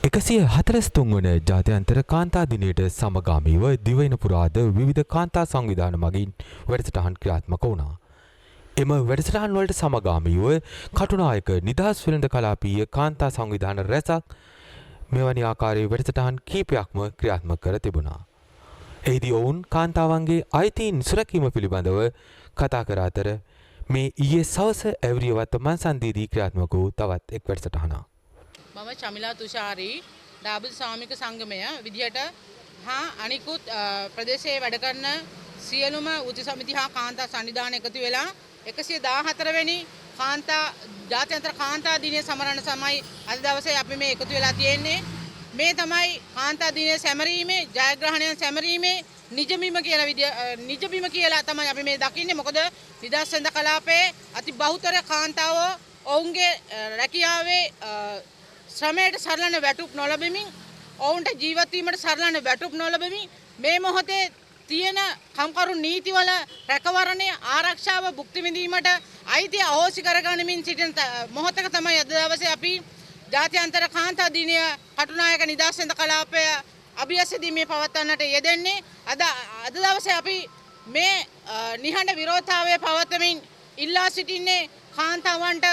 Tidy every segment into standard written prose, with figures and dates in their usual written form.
143 වන ජාත්‍යන්තර කාන්තා දිනයට සමගාමීව දිවයින පුරාද විවිධ කාන්තා සංවිධාන මගින් වැඩසටහන් ක්‍රියාත්මක වුණා. එම වැඩසටහන් වලට සමගාමීව කටුනායක නිදහස් වෙළඳ කලාපීය කාන්තා සංවිධාන රැසක් මෙවැනි ආකාරයේ වැඩසටහන් කීපයක්ම ක්‍රියාත්මක කර තිබුණා. එහිදී ඔවුන් කාන්තාවන්ගේ අයිතීන් සුරැකීම පිළිබඳව කතා කර අතර මේ ඊයේ සවස ඇවරියවත්ත මන්සන්දීදී ක්‍රියාත්මක වූ තවත් එක් වැඩසටහනක්. මම චමිලා තුෂාරි ඩාබල් සාමික සංගමය විදිහට හා අනිකුත් ප්‍රදේශයේ වැඩ කරන සියලුම උති සමිති හා කාන්තා සංවිධාන එකතු වෙලා 114 වෙනි කාන්තා ජාත්‍යන්තර කාන්තා දිනය සමරන සමයි අද දවසේ අපි මේ එකතු වෙලා තියෙන්නේ. මේ තමයි කාන්තා දිනය සැමරීමේ ජයග්‍රහණයන් සැමරීමේ නිජබිම කියලා තමයි අපි මේ දකින්නේ. මොකද නිදහස් වෙළඳ කලාපයේ අති බහුතර කාන්තාවෝ ඔවුන්ගේ රැකියාවේ ශ්‍රමයට සරලන වැටුප් නොලබමින් ඔවුන්ට ජීවත් වීමට සරලන වැටුප් නොලබමින් මේ මොහොතේ තියෙන කම්කරු නීතිවල රැකවරණය ආරක්ෂාව භුක්ති විඳීමට අයිතිය අහෝසි කරගනිමින් සිටින මොහොතක තමයි අද දවසේ අපි ජාත්‍යන්තර කාන්තා දිනය කටුනායක නිදහස් වෙළඳ කලාපය අභියසදීමේ පවත්වන්නට යෙදෙන්නේ. අද දවසේ අපි මේ නිහඬ විරෝධතාවය පවත්වමින් ඉල්ලා සිටින්නේ කාන්තාවන්ට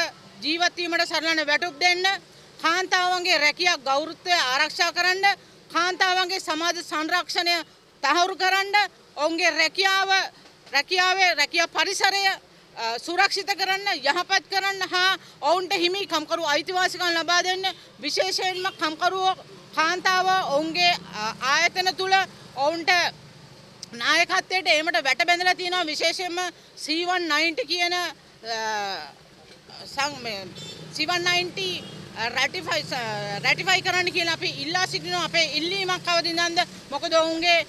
ජීවත් වීමට සරලන වැටුප් දෙන්න, කාන්තාවන්ගේ රැකියා ගෞරවය ආරක්ෂා කරන්න, කාන්තාවන්ගේ සමාජ සංරක්ෂණය තහවුරු කරන්න, ඔවුන්ගේ රැකියා පරිසරය සුරක්ෂිත කරන්න, යහපත් කරන්න හා ඔවුන්ට හිමි කම්කරු අයිතිවාසිකම් ලබා දෙන්න, විශේෂයෙන්ම කම්කරුවෝ කාන්තාව ඔවුන්ගේ ආයතන තුල ඔවුන්ට නායකත්වයට ඒමට වැට බැඳලා තියෙනවා. විශේෂයෙන්ම C190 කියන C190 රැටිෆයි කරන්න කියලා අපි ඉල්ලා සිටිනවා. අපේ ඉල්ලීමක් කවදින්ද? මොකද ඔවුන්ගේ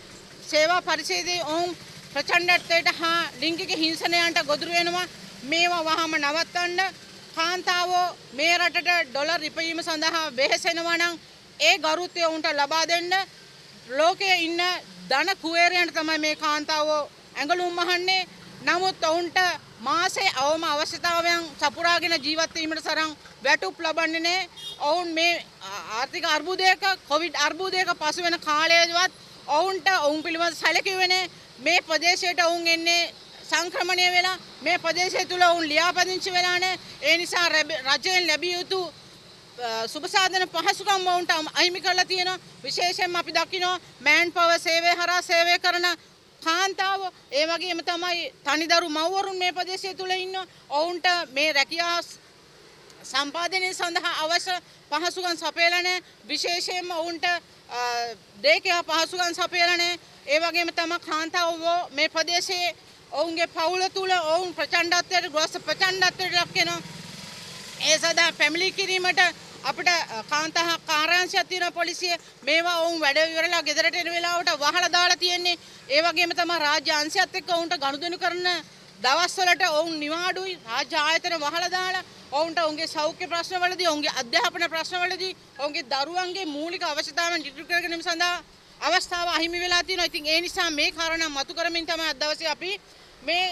සේවා පරිච්ඡේදයේ ඔවුන් ප්‍රචණ්ඩත්වයට හා ලිංගික හිංසනයන්ට ගොදුරු වෙනවා. මේවා වහම නවත්තන්න. කාන්තාවෝ මේ රටට ඩොලර් ඉපයීම සඳහා වෙහෙසෙනවා නම් ඒ ගරුත්වය උන්ට ලබා දෙන්න. ලෝකයේ ඉන්න ධන කුවේරයන්ට තමයි මේ කාන්තාවෝ ඇඟලුම් මහන්නේ. නමුත් ඔවුන්ට මාසේ අවම අවශ්‍යතාවයන් සපුරාගෙන ජීවත් වීමට සරන් වැටුප් ලබන්නේ නැහැ. ඔවුන් මේ ආර්ථික අර්බුදයක කොවිඩ් අර්බුදයක පසු වෙන කාලයේවත් ඔවුන්ට ඔවුන් පිළිබඳ සැලකුවේ නැහැ. මේ ප්‍රදේශයට ඔවුන් එන්නේ සංක්‍රමණය වෙලා මේ ප්‍රදේශය තුල ඔවුන් ලියාපදිංචි වෙලා නැහැ. ඒ නිසා රජයෙන් ලැබිය යුතු සුබසාධන පහසුකම් වුන්ට අහිමි කරලා තියෙනවා. විශේෂයෙන්ම අපි දකිනවා මෑන් පවර් සේවය හරහා සේවය කරන කාන්තාව, ඒ වගේම තමයි තනිදරු මව්වරුන් මේ ප්‍රදේශය තුල ඉන්න ඔවුන්ට මේ රැකියා සම්පාදනය සඳහා අවශ්‍ය පහසුකම් සපයලා නැහැ. විශේෂයෙන්ම ඔවුන්ට දේකියා පහසුකම් සපයලා නැහැ. ඒ වගේම තමයි කාන්තාවෝ මේ ප්‍රදේශයේ ඔවුන්ගේ පවුල තුල ඔවුන් ප්‍රචණ්ඩත්වයට ගොස් ප්‍රචණ්ඩත්වයට ලක් වෙනවා. ඒ සඳහා පැමිණිලි කිරීමට අපිට කාන්තා කාර්යාංශයක් තියෙන පොලිසිය මේවා ඔවුන් වැඩ ඉවරලා ගෙදරට එන වෙලාවට වහලා දාලා තියෙන්නේ. ඒ වගේම තමයි රාජ්‍ය අංශයත් එක්ක ඔවුන්ට ගනුදෙනු කරන දවස්වලට ඔවුන් නිවාඩුයි රාජ්‍ය ආයතන වහලා දාලා ඔවුන්ට ඔවුන්ගේ සෞඛ්‍ය ප්‍රශ්නවලදී, ඔවුන්ගේ අධ්‍යාපන ප්‍රශ්නවලදී, ඔවුන්ගේ දරුවන්ගේ මූලික අවශ්‍යතාවයන් ඉටු කර ගැනීම සඳහා අවස්ථාව අහිමි වෙලා තියෙනවා. ඉතින් ඒ නිසා මේ කාරණා මතු කරමින් තමයි අද දවසේ අපි මේ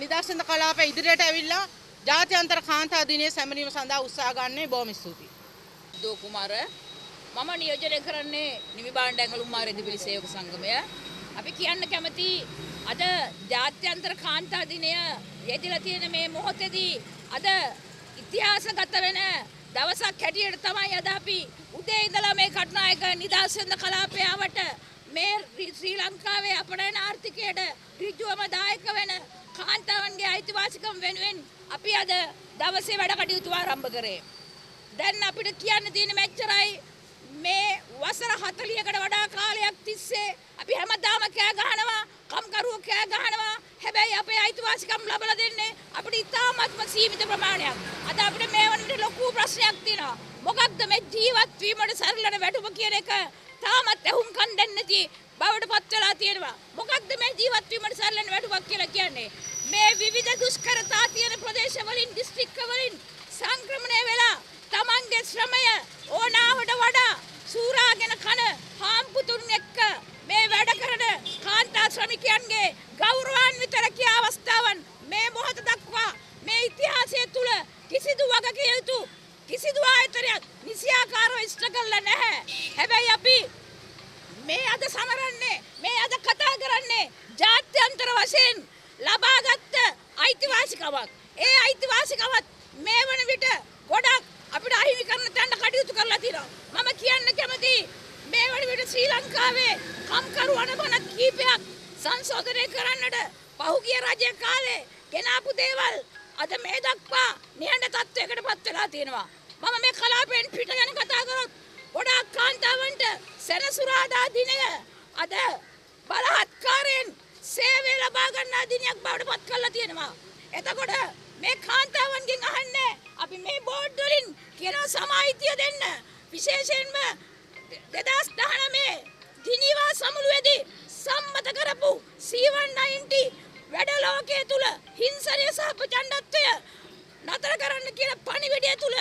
නිදහස් වෙළඳ කලාපය ඉදිරියට ඇවිල්ලා ජාත්‍යන්තර කාන්තා දිනය සැමරීම සඳහා උත්සාහ ගන්නේ. බොහොම ස්තුතියි. දෝ කුමාර මම නියෝජනය කරන්නේ නිවි බාණ්ඩ ඇඟලුම් මාර ඉදිරිපිලි සේවක සංගමය. අපි කියන්න කැමති අද ජාත්‍යන්තර කාන්තා දිනය යෙදিলা තියෙන මේ මොහොතේදී අද ඉතිහාසගත වෙන දවසක් හැටියට තමයි අද අපි උදේ ඉඳලා මේ කටුනායක නිදහස් වෙළඳ කලාපය ආවට මේ ශ්‍රී ලංකාවේ අපරාධ ආර්ථිකයට ඍජුවම දායක වෙන කාන්තාවන්ගේ අයිතිවාසිකම් වෙනුවෙන් අපි අද දවසේ වැඩ කටයුතු ආරම්භ කරේ. දැන් අපිට කියන්න තියෙන මෙච්චරයි. මේ වසර 40කට වඩා කාලයක් තිස්සේ අපි හැමදාම කෑ ගහනවා, කම්කරුවෝ කෑ ගහනවා. හැබැයි අපේ අයිතිවාසිකම් ලබා දෙන්නේ අපිට ඉතාමත්ම සීමිත ප්‍රමාණයක්. අද අපිට මේ වන්ට ලොකු ප්‍රශ්නයක් තියෙනවා. මොකක්ද මේ ජීවත් වීමට සරලන වැටුප කියන එක තාමත් ඇහුම්කන් දෙන්නේ නැති බවට පත් වෙලා තියෙනවා. මොකක්ද මේ ජීවත් වීමට සරලන වැටුපක් කියලා කියන්නේ? මේ විවිධ දුෂ්කරතා තියෙන ප්‍රදේශ වලින්, දිස්ත්‍රික්ක වලින් සංක්‍රමණය වෙලා තමන්ගේ ශ්‍රමය ඕනාවට වඩා සූරාගෙන කන හාම්පුතුන් එක්ක මේ වැඩ කරන කාන්තා ශ්‍රමිකයන්ගේ ගෞරවාන්විත රැකියා අවස්ථාවන් මේ මොහොත දක්වා මේ ඉතිහාසය තුල කිසිදු වගකිය යුතු කිසිදු ආයතනයක් නිසියාකාරව ඉෂ්ට කළා නැහැ. හැබැයි අපි මේ අද සමරන්නේ මේ අද කතා කරන්නේ ජාත්‍යන්තර වශයෙන් ලබාගත් අයිතිවාසිකමක්. ඒ අයිතිවාසිකමත් මේ වන විට ගොඩක් අපිට අහිමි කරන තැනට කටයුතු කරලා තියෙනවා. මම කියන්න කැමතියි මේ වන විට ශ්‍රී ලංකාවේ කම්කරු අනබන කීපයක් සංශෝධනය කරන්නට පහුගිය රජය කාලේ ගෙනාපු දේවල් අද මේ දක්වා නිහඬ තත්ත්වයකට පත් වෙලා තියෙනවා. මම මේ කලාපයෙන් පිට ගැන කතා කරොත් ගොඩාක් කාන්තාවන්ට සෙනසුරාදා දිනය අද බලහත්කාරයෙන් සේවය ලබා ගන්නා දිනයක් බවට පත් කරලා තියෙනවා. එතකොට මේ කාන්තාවන්ගෙන් අහන්නේ අපි මේ බෝඩ් වලින් කියන සමායිතිය දෙන්න. විශේෂයෙන්ම 2019 ජිනීවා සමුළුවේදී සම්මත කරපු C190 වැඩ ලෝකයේ තුල හිංසනය සහ ප්‍රචණ්ඩත්වය නතර කරන්න කියන පණිවිඩය තුල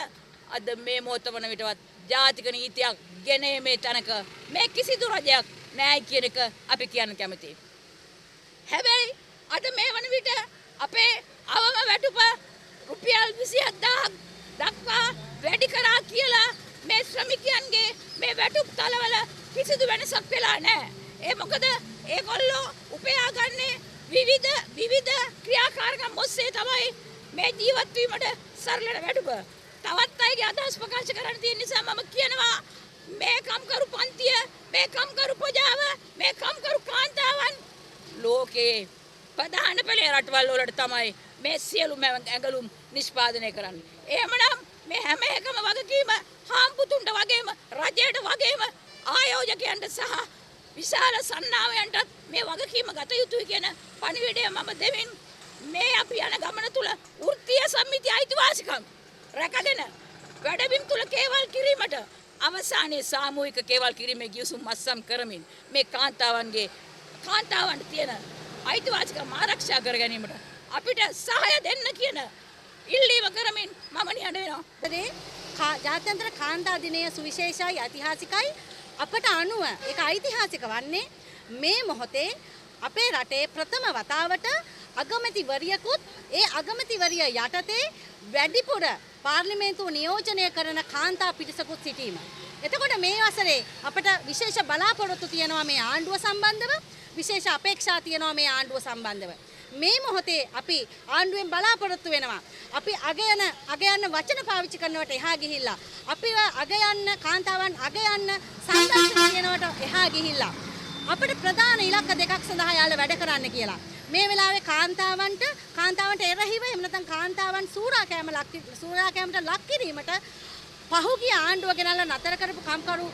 අද මේ මොහොත වන විටවත් ජාතික නීතියක් ගෙනීමේ තැනක මේ කිසිදු රජයක් නැහැ කියන එක අපි කියන්න කැමතියි. හැබැයි අද මේ වන විට අපේ අවම වැටුප රුපියල් 27000ක් දක්වා වැඩි කරා කියලා මේ ශ්‍රමිකයන්ගේ මේ වැටුප් තලවල කිසිදු වෙනසක් වෙලා නැහැ. ඒ මොකද ඒගොල්ලෝ උපයාගන්නේ විවිධ ක්‍රියාකාරකම් ඔස්සේ තමයි මේ ජීවත් වීමට සරලන වැටුප. තවත් අයගේ අදහස් ප්‍රකාශ කරන්න තියෙන නිසා මම කියනවා මේ කම්කරු පන්තිය, මේ කම්කරු ප්‍රජාව, මේ කම්කරු කාන්තාවන් ලෝකේ ප්‍රධාන පෙළේ රටවල් වලට තමයි මේ සියලුම ඇඟලුම් නිෂ්පාදනය කරන්නේ. එහෙමනම් මේ හැම එකම වගකීම හාම්පුතුන්ට වගේම රජයට වගේම ආයෝජකයන්ට සහ විශාල සන්නාවයන්ටත් මේ වගකීම ගත යුතුයි කියන පණිවිඩය මම දෙමින් මේ අපි යන ගමන තුල වෘත්තීය සමිතිය අයිතිවාසිකම් රැකගෙන වැඩබිම් තුල කේවල් කිරීමට අවසානයේ සාමූහික කේවල් කිරීමේ ගිවිසුම් මස්සම් කරමින් මේ කාන්තාවන්ට තියෙන අයිතිවාසිකම් ආරක්ෂා කර ගැනීමට අපිට සහාය දෙන්න කියන ඉල්ලීම කරමින් මම නිහඬ වෙනවා. ජාත්‍යන්තර කාන්තා දිනය සුවිශේෂයි ඓතිහාසිකයි. අපට අනුව ඒක ඓතිහාසික වන්නේ මේ මොහොතේ අපේ රටේ ප්‍රථම වතාවට අගමැතිවරියකුත් ඒ අගමැතිවරිය යටතේ වැඩිපුර පාර්ලිමේන්තුව නියෝජනය කරන කාන්තා පිරිසකුත් සිටීම. එතකොට මේ වසරේ අපට විශේෂ බලාපොරොත්තු තියෙනවා මේ ආණ්ඩුව සම්බන්ධව, විශේෂ අපේක්ෂා තියෙනවා මේ ආණ්ඩුව සම්බන්ධව. මේ මොහොතේ අපි ආණ්ඩුවෙන් බලාපොරොත්තු වෙනවා. අපි අගයන්න වචන පාවිච්චි කරනවට එහා ගිහිල්ලා, අපිව අගයන්න කාන්තාවන් අගයන්න සංදර්ශන කියනවට එහා ගිහිල්ලා අපිට ප්‍රධාන ඉලක්ක දෙකක් සඳහා යාළ වැඩ කරන්න කියලා. මේ වෙලාවේ කාන්තාවන්ට එරෙහිව එහෙම නැත්නම් කාන්තාවන් සූරාකෑමට ලක් කිරීමට පහුගිය ආණ්ඩුව ගෙනල්ලා නතර කරපු කම්කරු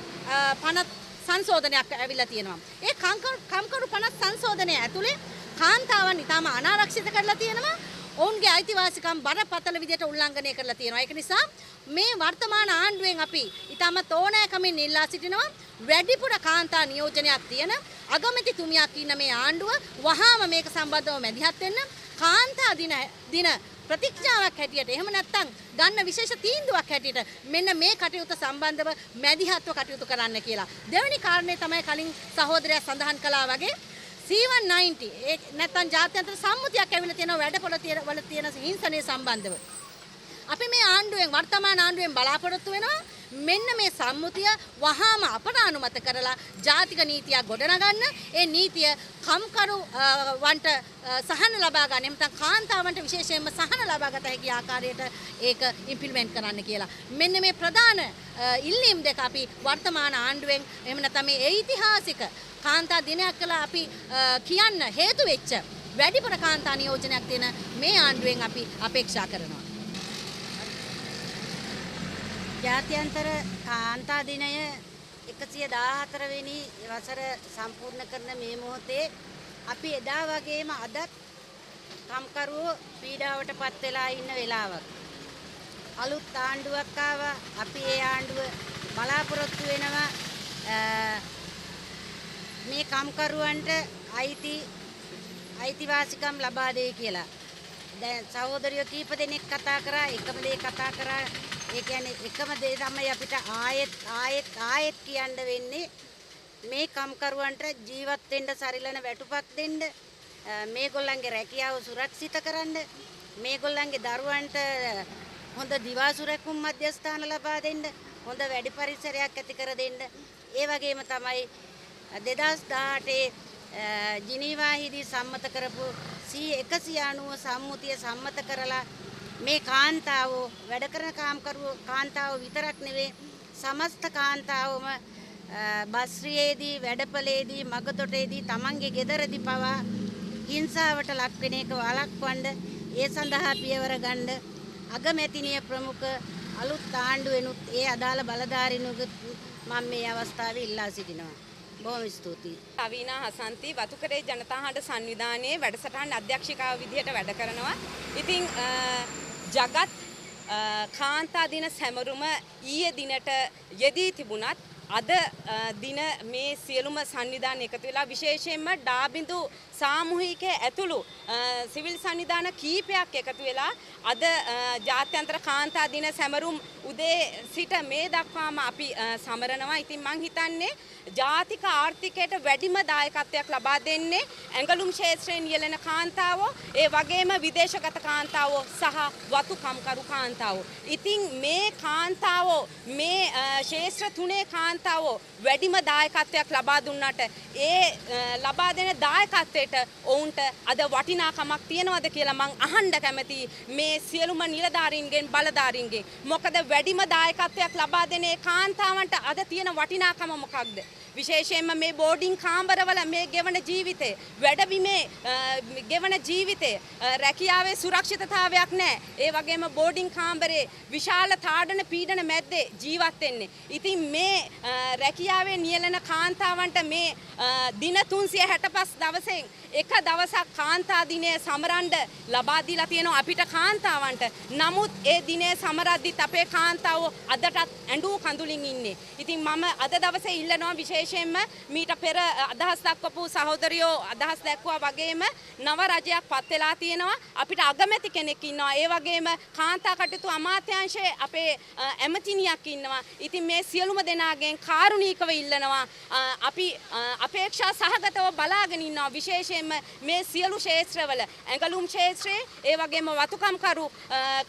පනත් සංශෝධනයක් ඇවිල්ලා තියෙනවා. ඒ කම්කරු පනත් සංශෝධනය ඇතුලේ කාන්තාවන් ඉතාම අනාරක්ෂිත කරලා තියෙනවා. ඔවුන්ගේ අයිතිවාසිකම් බරපතල විදියට උල්ලංඝනය කරලා තියෙනවා. ඒක නිසා මේ වර්තමාන ආණ්ඩුවෙන් අපි ඉතාමත් ඕනෑකමින් ඉල්ලා සිටිනවා වැඩිපුර කාන්තා නියෝජනයක් තියෙන අගමැතිතුමියක් ඉන්න මේ ආණ්ඩුව වහාම මේක සම්බන්ධව මැදිහත් වෙන්න. කාන්තා දින ප්‍රතිඥාවක් හැටියට එහෙම නැත්නම් ගන්න විශේෂ තීන්දුවක් හැටියට මෙන්න මේ කටයුතු සම්බන්ධව මැදිහත්ව කටයුතු කරන්න කියලා. දෙවෙනි කාරණේ තමයි කලින් සහෝදරයා සඳහන් කළා වගේ C190 ඒ නැත්නම් ජාත්‍යන්තර සම්මුතියක් ඇවිල්ලා තියෙන වැඩපොළ වල තියෙන හිංසනය සම්බන්ධව අපි මේ ආණ්ඩුවෙන් වර්තමාන ආණ්ඩුවෙන් බලාපොරොත්තු වෙනවා මෙන්න මේ සම්මුතිය වහාම අපට අනුමත කරලා ජාතික නීතියක් ගොඩනගන්න. ඒ නීතිය කම්කරු වන්ට සහන ලබා ගන්න එහෙම නැත්නම් කාන්තාවන්ට විශේෂයෙන්ම සහන ලබා ගත හැකි ආකාරයට ඒක ඉම්ප්ලිමන්ට් කරන්න කියලා. මෙන්න මේ ප්‍රධාන ඉල්ලීම් දෙක අපි වර්තමාන ආණ්ඩුවෙන් එහෙම නැත්නම් මේ ඓතිහාසික කාන්තා දිනයක් කළා අපි කියන්න හේතු වෙච්ච වැඩිපුර කාන්තා නියෝජනයක් තියෙන මේ ආණ්ඩුවෙන් අපි අපේක්ෂා කරනවා. ජාත්‍යන්තර කාන්තා දිනය 114 වෙනි වසර සම්පූර්ණ කරන මේ මොහොතේ අපි එදා වගේම අදත් කම්කරුවෝ පීඩාවට පත් වෙලා ඉන්න වෙලාවක්. අලුත් ආණ්ඩුවක් ආවා. අපි ඒ ආණ්ඩුව බලාපොරොත්තු වෙනවා මේ කම්කරුවන්ට අයිතිවාසිකම් ලබා දෙයි කියලා. දැන් සහෝදරියෝ කීප දෙනෙක් කතා කරා එකම දේ කතා කරා. ඒ කියන්නේ එකම දේ තමයි අපිට ආයෙත් කියන්න වෙන්නේ මේ කම්කරුවන්ට ජීවත් වෙන්න සරිලන වැටුපක් දෙන්න, මේගොල්ලන්ගේ රැකියාව සුරක්ෂිත කරන්න, මේගොල්ලන්ගේ දරුවන්ට හොඳ දිවාසුරැකුම් මධ්‍යස්ථාන ලබා දෙන්න, හොඳ වැඩි පරිසරයක් ඇති කර දෙන්න. ඒ වගේම තමයි 2018 ජිනීවාහිදී සම්මත කරපු C190 සම්මුතිය සම්මත කරලා මේ කාන්තාවෝ වැඩ කරන කාන්තාවෝ විතරක් නෙවෙයි සමස්ත කාන්තාවෝම බස්රියේදී වැඩපලේදී මගතොටේදී තමන්ගේ ගෙදරදී පවා හිංසාවට ලක් වෙන එක වළක්වන්න ඒ සඳහා පියවර ගන්න අගමැතිනිය ප්‍රමුඛ අලුත් ආණ්ඩුවෙනුත් ඒ අදාළ බලධාරීනුත් මම මේ අවස්ථාවේ ඉල්ලා සිටිනවා. බොහොම ස්තුතියි. අවීනා හසන්ති වතුකරේ ජනතා හඬ සංවිධානයේ වැඩසටහන් අධ්‍යක්ෂිකාව විදිහට වැඩ කරනවා. ඉතින් ජගත් කාන්තා දින සැමරුම ඊයේ දිනට යෙදී තිබුණත් අද දින මේ සියලුම සංවිධාන එකතු වෙලා විශේෂයෙන්ම ඩාබිඳු සාමූහිකයේ ඇතුළු සිවිල් සංවිධාන කීපයක් එකතු වෙලා අද ජාත්‍යන්තර කාන්තා දින සැමරුම් උදේ සිට මේ දක්වාම අපි සමරනවා. ඉතින් මං හිතන්නේ ජාතික ආර්ථිකයට වැඩිම දායකත්වයක් ලබා දෙන්නේ ඇඟලුම් ක්ෂේත්‍රයෙන් යෙලෙන කාන්තාවෝ, ඒ වගේම විදේශගත කාන්තාවෝ සහ වතු කම්කරු කාන්තාවෝ. ඉතින් මේ කාන්තාවෝ මේ ක්ෂේත්‍ර තුනේ කාන්තාවෝ වැඩිම දායකත්වයක් ලබා දුන්නට ඒ ලබා දෙන දායකත්වයට ඔවුන්ට අද වටිනාකමක් තියනවද කියලා මං අහන්න කැමතියි මේ සියලුම නිලධාරීන්ගෙන් බලධාරීන්ගෙන්. මොකද වැඩිම දායකත්වයක් ලබා දෙන කාන්තාවන්ට අද තියෙන වටිනාකම මොකක්ද? විශේෂයෙන්ම මේ බෝඩින් කාමරවල මේ ගෙවන ජීවිතේ, වැඩබිමේ ගෙවන ජීවිතේ රැකියාවේ සුරක්ෂිතතාවයක් නැහැ. ඒ වගේම බෝඩින් කාමරේ විශාල තාඩන පීඩන මැද්දේ ජීවත් වෙන්නේ. ඉතින් මේ රැකියාවේ නියැලෙන කාන්තාවන්ට මේ දින 365 දවසෙන් එක දවසක් කාන්තා දිනය සමරන්න ලබා දීලා තියෙනවා අපිට කාන්තාවන්ට. නමුත් ඒ දිනේ සමරද්දිත් අපේ කාන්තාවෝ අදටත් ඇඬු කඳුලින් ඉන්නේ. ඉතින් මම අද දවසේ ඉල්ලනවා විශේෂයෙන්ම මීට පෙර අදහස් දක්වපු සහෝදරියෝ අදහස් දැක්වුවා වගේම නව රජයක් පත් වෙලා තියෙනවා. අපිට අගමැති කෙනෙක් ඉන්නවා. ඒ වගේම කාන්තා කටයුතු අමාත්‍යාංශයේ අපේ ඇමතිනියක් ඉන්නවා. ඉතින් මේ සියලුම දෙනාගෙන් කාරුණිකව ඉල්ලනවා අපි අපේක්ෂා සහගතව බලාගෙන ඉන්නවා. විශේෂයෙන්ම මේ සියලු ක්ෂේත්‍රවල ඇඟලුම් ක්ෂේත්‍රයේ ඒ වගේම වතුකම්කරු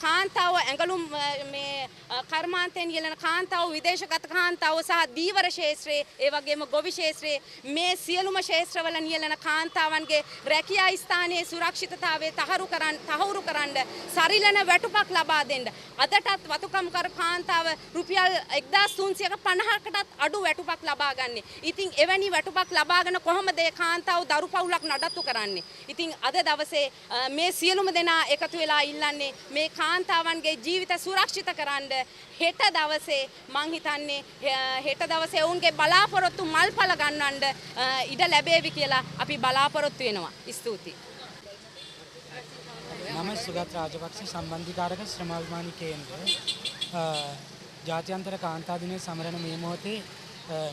කාන්තාව ඇඟලුම් මේ කර්මාන්තයෙන් යෙලෙන කාන්තාව විදේශගත කාන්තාව සහ දීවර ක්ෂේත්‍රයේ ඒ වගේම ගොවි ක්ෂේත්‍රයේ මේ සියලුම ක්ෂේත්‍රවල නියැලෙන කාන්තාවන්ගේ රැකියා ස්ථානයේ සුරක්ෂිතතාවය තහවුරු කරන්න සරිලන වැටුපක් ලබා දෙන්න. අදටත් වතුකම්කරු කාන්තාව රුපියල් 1350කටත් අඩු වැටුපක් ලබා ගන්නේ. ඉතින් එවැනි වැටුපක් ලබාගෙන කොහොමද ඒ කාන්තාව දරු පවුලක් නඩත්තු කරන්නේ? ඉතින් අද දවසේ මේ සියලුම දෙනා එකතු වෙලා ඉල්ලන්නේ මේ කාන්තාවන්ගේ ජීවිත සුරක්ෂිත කරන්න. හෙට දවසේ මං හිතන්නේ හෙට දවසේ ඔවුන්ගේ බලාපොරොත්තු මල්පල ගන්නවන්න ඉඩ ලැබේවි කියලා අපි බලාපොරොත්තු වෙනවා. ස්තුතියි. මම සුගත් රාජපක්ෂ සම්බන්ධීකාරක ශ්‍රමාභිමානී කේන්ද්‍ර ජාත්‍යන්තර කාන්තා දිනය සමරන මේ මොහොතේ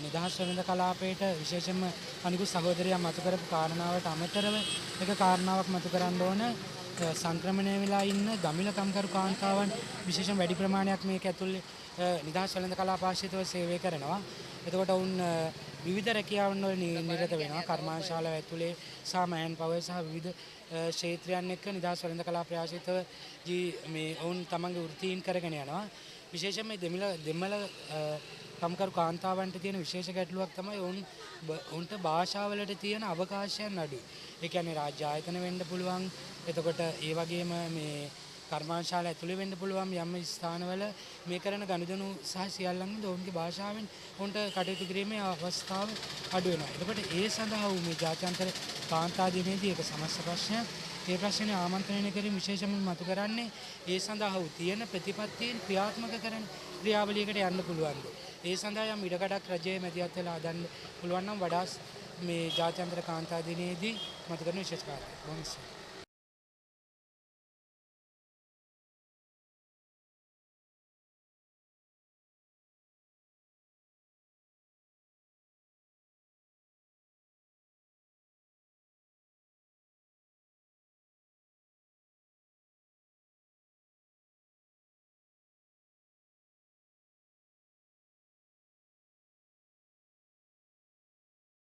නිදහස් වෙළඳ කලාපයට විශේෂයෙන්ම අනිකුත් සහෝදරයන් මතු කරපු කාරණාවට අමතරව එක කාරණාවක් මතු කරන්න ඕන. සංක්‍රමණය වෙලා ඉන්න දමිළ කම්කරු කාන්තාවන් විශේෂයෙන් වැඩි ප්‍රමාණයක් මේක ඇතුළේ නිදහස් වෙළඳ කලාප ආශ්‍රිතව සේවය කරනවා. එතකොට වුන් විවිධ රැකියාවන් වල නිරත වෙනවා. කර්මාන්තශාලාව ඇතුලේ සහ මෑන් පවර් සහ විවිධ ක්ෂේත්‍රයන් එක්ක නිදහස් වෙළඳ කලාප ආශ්‍රිතව මේ වුන් තමන්ගේ වෘත්තීන් කරගෙන යනවා. විශේෂයෙන් මේ දෙමළ කම්කරු කාන්තාවන්ට තියෙන විශේෂ ගැටලුවක් තමයි උන්ට භාෂාවලට තියෙන අවකාශයන් අඩුයි. ඒ කියන්නේ රාජ්‍ය ආයතන වෙන්න පුළුවන්. එතකොට ඒ වගේම මේ කර්මාන්තශාලා ඇතුළේ වෙන්න පුළුවන් යම් ස්ථානවල මේ කරන ගනුදෙනු සහ සියල්ලන්ම ඔවුන්ගේ භාෂාවෙන් උන්ට කටයුතු කිරීමේ අවස්ථාව අඩු වෙනවා. එතකොට ඒ සඳහා මේ ජාත්‍යන්තර කාන්තා දිනයේදී ඒක සමස්ත ප්‍රශ්නයක්. ඒ ප්‍රශ්නේ ආමන්ත්‍රණය කිරීම විශේෂයෙන්ම මතු කරන්නේ ඒ සඳහා තියෙන ප්‍රතිපත්තීන් ක්‍රියාත්මක කරන ක්‍රියාවලියකට යන්න පුළුවන්ද? ඒ සඳහා යම් ඉඩකඩක් රජයේ මැදිහත් වෙලා හදන්න පුළුවන් නම් වඩා මේ ජාත්‍යන්තර කාන්තා දිනයේදී මතු කරන විශේෂ කාර්යයක්.